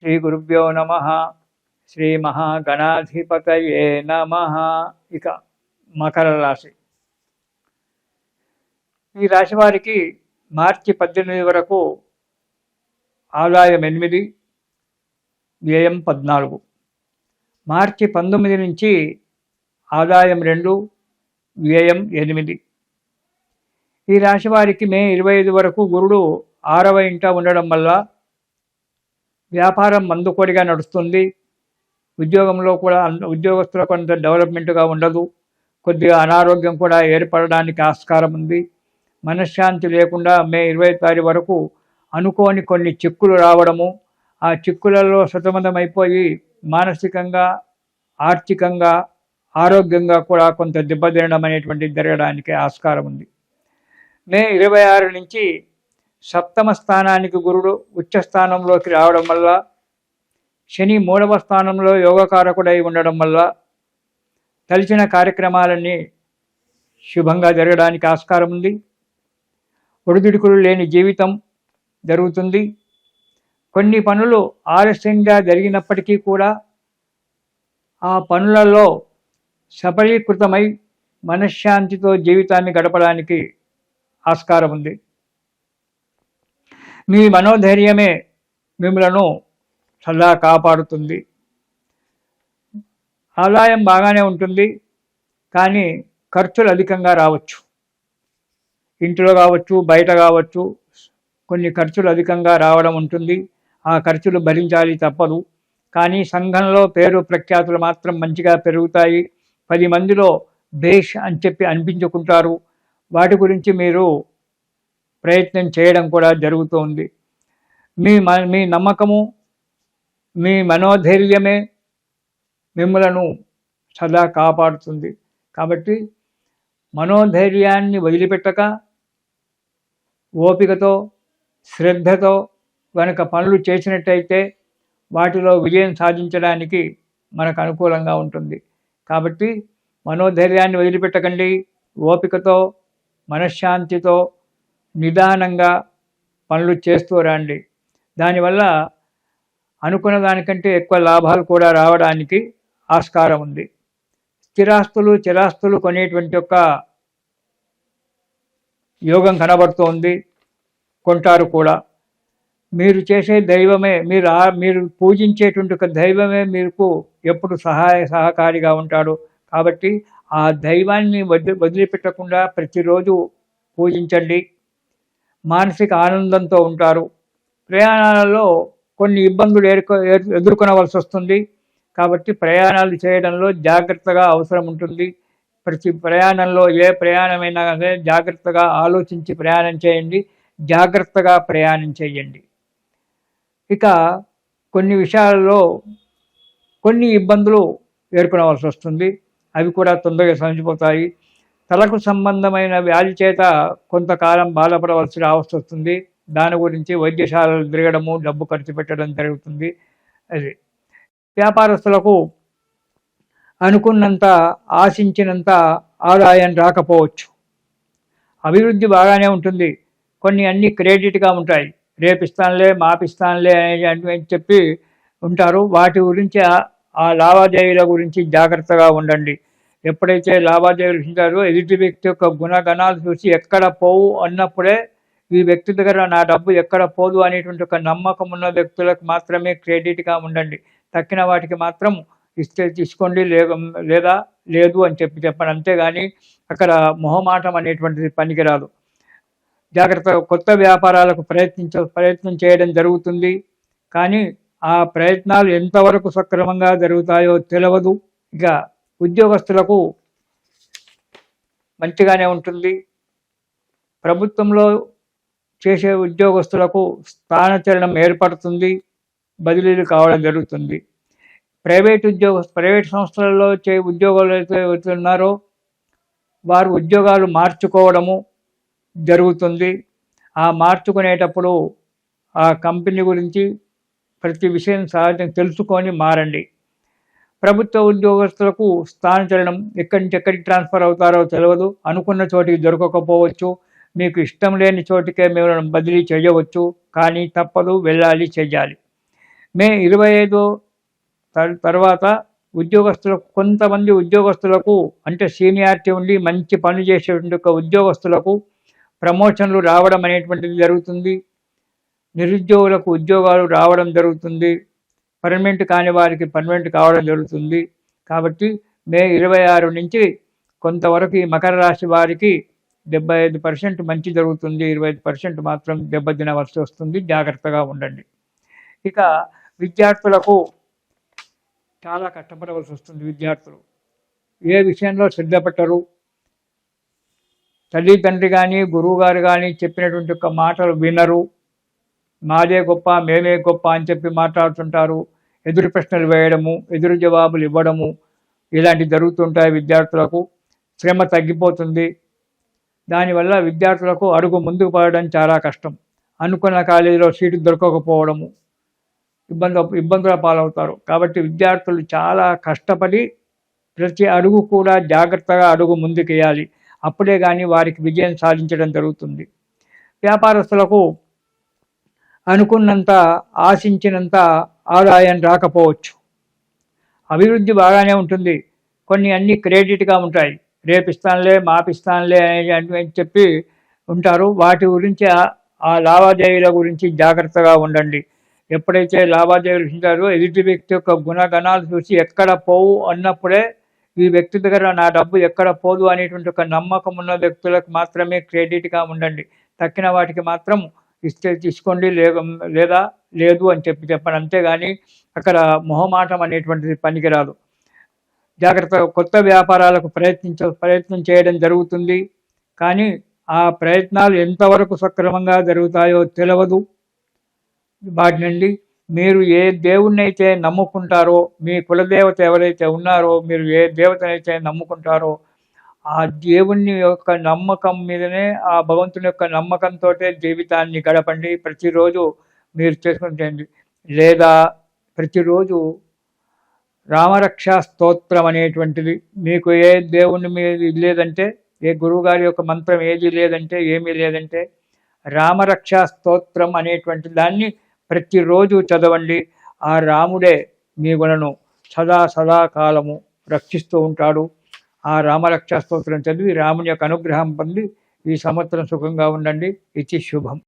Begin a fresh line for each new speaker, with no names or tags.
శ్రీ గురుభ్యో నమ. శ్రీ మహాగణాధిపతయే నమ. ఇక మకర రాశి. ఈ రాశి వారికి మార్చి 18 వరకు ఆదాయం 8, వ్యయం 14. మార్చి 19 నుంచి ఆదాయం 2, వ్యయం 8. ఈ రాశి వారికి మే 25 వరకు గురుడు 6వ ఇంట ఉండడం వల్ల వ్యాపారం మందుకోడిగా నడుస్తుంది. ఉద్యోగంలో కూడా ఉద్యోగస్తుల కొంత డెవలప్మెంట్గా ఉండదు. కొద్దిగా అనారోగ్యం కూడా ఏర్పడడానికి ఆస్కారం ఉంది. మనశ్శాంతి లేకుండా మే 20 వరకు అనుకోని కొన్ని చిక్కులు రావడము, ఆ చిక్కులలో సతమతమైపోయి మానసికంగా, ఆర్థికంగా, ఆరోగ్యంగా కూడా కొంత దెబ్బతినడం అనేటువంటిది జరగడానికి ఆస్కారం ఉంది. మే 26 నుంచి సప్తమ స్థానానికి గురుడు ఉచ్చ స్థానంలోకి రావడం వల్ల, శని 3వ స్థానంలో యోగకారకుడై ఉండడం వల్ల తలిచిన కార్యక్రమాలన్నీ శుభంగా జరగడానికి ఆస్కారం ఉంది. ఒడిదుడుకులు లేని జీవితం జరుగుతుంది. కొన్ని పనులు ఆలస్యంగా జరిగినప్పటికీ కూడా ఆ పనులలో సఫలీకృతమై మనశ్శాంతితో జీవితాన్ని గడపడానికి ఆస్కారం ఉంది. మీ మనోధైర్యమే మిమ్మలను సదా కాపాడుతుంది. ఆదాయం బాగానే ఉంటుంది, కానీ ఖర్చులు అధికంగా రావచ్చు. ఇంట్లో కావచ్చు, బయట కావచ్చు, కొన్ని ఖర్చులు అధికంగా రావడం ఉంటుంది. ఆ ఖర్చులు భరించాలి, తప్పదు. కానీ సంఘంలో పేరు ప్రఖ్యాతులు మాత్రం మంచిగా పెరుగుతాయి. 10 మందిలో భేష్ అని చెప్పి అనిపించుకుంటారు. వాటి గురించి మీరు ప్రయత్నం చేయడం కూడా జరుగుతుంది. మీ నమ్మకము, మీ మనోధైర్యమే మిమ్మలను సదా కాపాడుతుంది. కాబట్టి మనోధైర్యాన్ని వదిలిపెట్టక ఓపికతో, శ్రద్ధతో కనుక పనులు చేసినట్టయితే వాటిలో విజయం సాధించడానికి మనకు అనుకూలంగా ఉంటుంది. కాబట్టి మనోధైర్యాన్ని వదిలిపెట్టకండి. ఓపికతో, మనశ్శాంతితో, నిదానంగా పనులు చేస్తూ రండి. దానివల్ల అనుకున్న దానికంటే ఎక్కువ లాభాలు కూడా రావడానికి ఆస్కారం ఉంది. స్థిరాస్తులు, చిరాస్తులు కొనేటువంటి ఒక యోగం కనబడుతోంది. కొంటారు కూడా. మీరు చేసే దైవమే, మీరు పూజించేటువంటి ఒక దైవమే మీకు ఎప్పుడు సహకారిగా ఉంటాడు. కాబట్టి ఆ దైవాన్ని వదిలిపెట్టకుండా ప్రతిరోజు పూజించండి. మానసిక ఆనందంతో ఉంటారు. ప్రయాణాలలో కొన్ని ఇబ్బందులు ఎదుర్కొనవలసి వస్తుంది. కాబట్టి ప్రయాణాలు చేయడంలో జాగ్రత్తగా అవసరం ఉంటుంది. ప్రతి ప్రయాణంలో, ఏ ప్రయాణమైనా కానీ జాగ్రత్తగా ఆలోచించి ప్రయాణం చేయండి. జాగ్రత్తగా ప్రయాణం చేయండి. ఇక కొన్ని విషయాలలో కొన్ని ఇబ్బందులు ఎదుర్కొనవలసి వస్తుంది. అవి కూడా తొందరగా సమసిపోతాయి. తలకు సంబంధమైన వ్యాధి చేత కొంతకాలం బాధపడవలసి రావాల్సి వస్తుంది. దాని గురించి వైద్యశాలలు తిరగడము, డబ్బు ఖర్చు పెట్టడం జరుగుతుంది. అది వ్యాపారస్తులకు అనుకున్నంత, ఆశించినంత ఆదాయం రాకపోవచ్చు. అభివృద్ధి బాగానే ఉంటుంది. కొన్ని అన్ని క్రెడిట్గా ఉంటాయి. రేపిస్తానులే, మాపిస్తానులే అని చెప్పి ఉంటారు. వాటి గురించి, ఆ లావాదేవీల గురించి జాగ్రత్తగా ఉండండి. ఎప్పుడైతే లావాదేవీలు ఉంటారో ఎదుటి వ్యక్తి యొక్క గుణగణాలు చూసి ఎక్కడ పోవు అన్నప్పుడే ఈ వ్యక్తి దగ్గర నా డబ్బు ఎక్కడ పోదు అనేటువంటి ఒక నమ్మకం ఉన్న వ్యక్తులకు మాత్రమే క్రెడిట్గా ఉండండి. తక్కిన వాటికి మాత్రం ఇస్తే తీసుకోండి, లేదా లేదు అని చెప్పండి. అంతేగాని అక్కడ మొహమాటం అనేటువంటిది పనికిరాదు. జాగ్రత్తగా కొత్త వ్యాపారాలకు ప్రయత్నం చేయడం జరుగుతుంది. కానీ ఆ ప్రయత్నాలు ఎంతవరకు సక్రమంగా జరుగుతాయో తెలియదు. ఇక ఉద్యోగస్తులకు మంచిగానే ఉంటుంది. ప్రభుత్వంలో చేసే ఉద్యోగస్తులకు స్థానచలనం ఏర్పడుతుంది. బదిలీలు కావడం జరుగుతుంది. ప్రైవేట్ సంస్థలలో ఉద్యోగాలు అయితే ఉన్నారో వారు ఉద్యోగాలు మార్చుకోవడము జరుగుతుంది. ఆ మార్చుకునేటప్పుడు ఆ కంపెనీ గురించి ప్రతి విషయం సహజంగా తెలుసుకొని మారండి. ప్రభుత్వ ఉద్యోగస్తులకు స్థానచలనం ఎక్కడి నుంచి ఎక్కడికి ట్రాన్స్ఫర్ అవుతారో తెలియదు. అనుకున్న చోటికి దొరకకపోవచ్చు. మీకు ఇష్టం లేని చోటికే మిమ్మల్ని బదిలీ చేయవచ్చు. కానీ తప్పదు, వెళ్ళాలి, చెయ్యాలి. మే 25 తర్వాత ఉద్యోగస్తులకు, కొంతమంది ఉద్యోగస్తులకు అంటే సీనియారిటీ ఉండి మంచి పని చేసేటువంటి ఉద్యోగస్తులకు ప్రమోషన్లు రావడం అనేటువంటిది జరుగుతుంది. నిరుద్యోగులకు ఉద్యోగాలు రావడం జరుగుతుంది. పర్మనెంట్ కాని వారికి పర్మనెంట్ కావడం జరుగుతుంది. కాబట్టి మే 26 నుంచి కొంతవరకు ఈ మకర రాశి వారికి 75% మంచి జరుగుతుంది. 25% మాత్రం దెబ్బతినవలసి వస్తుంది. జాగ్రత్తగా ఉండండి. ఇక విద్యార్థులకు చాలా కష్టపడవలసి వస్తుంది. విద్యార్థులు ఏ విషయంలో శ్రద్ధ పెట్టరు. తల్లిదండ్రి కానీ గురువు గారు కానీ చెప్పినటువంటి ఒక మాటలు వినరు. మాదే గొప్ప, మేమే గొప్ప అని చెప్పి మాట్లాడుతుంటారు. ఎదురు ప్రశ్నలు వేయడము, ఎదురు జవాబులు ఇవ్వడము ఇలాంటివి జరుగుతుంటాయి. విద్యార్థులకు శ్రమ తగ్గిపోతుంది. దానివల్ల విద్యార్థులకు అడుగు ముందుకు పడడం చాలా కష్టం. అనుకున్న కాలేజీలో సీటు దొరకకపోవడము, ఇబ్బందుల పాలవుతారు. కాబట్టి విద్యార్థులు చాలా కష్టపడి ప్రతి అడుగు కూడా జాగ్రత్తగా అడుగు ముందుకేయాలి. అప్పుడే కానీ వారికి విజయం సాధించడం జరుగుతుంది. వ్యాపారస్తులకు అనుకున్నంత, ఆశించినంత ఆదాయం రాకపోవచ్చు. అభివృద్ధి బాగానే ఉంటుంది. కొన్ని అన్ని క్రెడిట్గా ఉంటాయి. రేపిస్తానులే, మాపిస్తానులే అని చెప్పి ఉంటారు. వాటి గురించి, ఆ లావాదేవీల గురించి జాగ్రత్తగా ఉండండి. ఎప్పుడైతే లావాదేవీలు ఉంటారో ఎదుటి వ్యక్తి యొక్క గుణగణాలు చూసి ఎక్కడ పోవు అన్నప్పుడే ఈ వ్యక్తి దగ్గర నా డబ్బు ఎక్కడ పోదు అనేటువంటి ఒక నమ్మకం ఉన్న వ్యక్తులకు మాత్రమే క్రెడిట్గా ఉండండి. తక్కిన వాటికి మాత్రం ఇస్తే తీసుకోండి, లేదా లేదు అని చెప్పండి. అంతేగాని అక్కడ మొహమాటం అనేటువంటిది పనికిరాదు. జాగ్రత్తగా కొత్త వ్యాపారాలకు ప్రయత్నం చేయడం జరుగుతుంది. కానీ ఆ ప్రయత్నాలు ఎంతవరకు సక్రమంగా జరుగుతాయో తెలియదు. వాటి నుండి మీరు ఏ దేవుణ్ణి అయితే నమ్ముకుంటారో, మీ కులదేవత ఎవరైతే ఉన్నారో, మీరు ఏ దేవతనైతే నమ్ముకుంటారో ఆ దేవుని యొక్క నమ్మకం మీదనే, ఆ భగవంతుని యొక్క నమ్మకంతో జీవితాన్ని గడపండి. ప్రతిరోజు మీరు చేసుకుంటండి. లేదా ప్రతిరోజు రామరక్షా స్తోత్రం అనేటువంటిది, మీకు ఏ దేవుని మీద లేదంటే, ఏ గురువుగారి యొక్క మంత్రం ఏది లేదంటే, ఏమీ లేదంటే రామరక్షా స్తోత్రం అనేటువంటి దాన్ని ప్రతిరోజు చదవండి. ఆ రాముడే మీ గుణను సదాకాలము రక్షిస్తూ ఉంటాడు. ఆ రామరక్షా స్తోత్రం చదివి రాముని యొక్క అనుగ్రహం పొంది ఈ సంవత్సరం సుఖంగా ఉండండి. ఇది శుభం.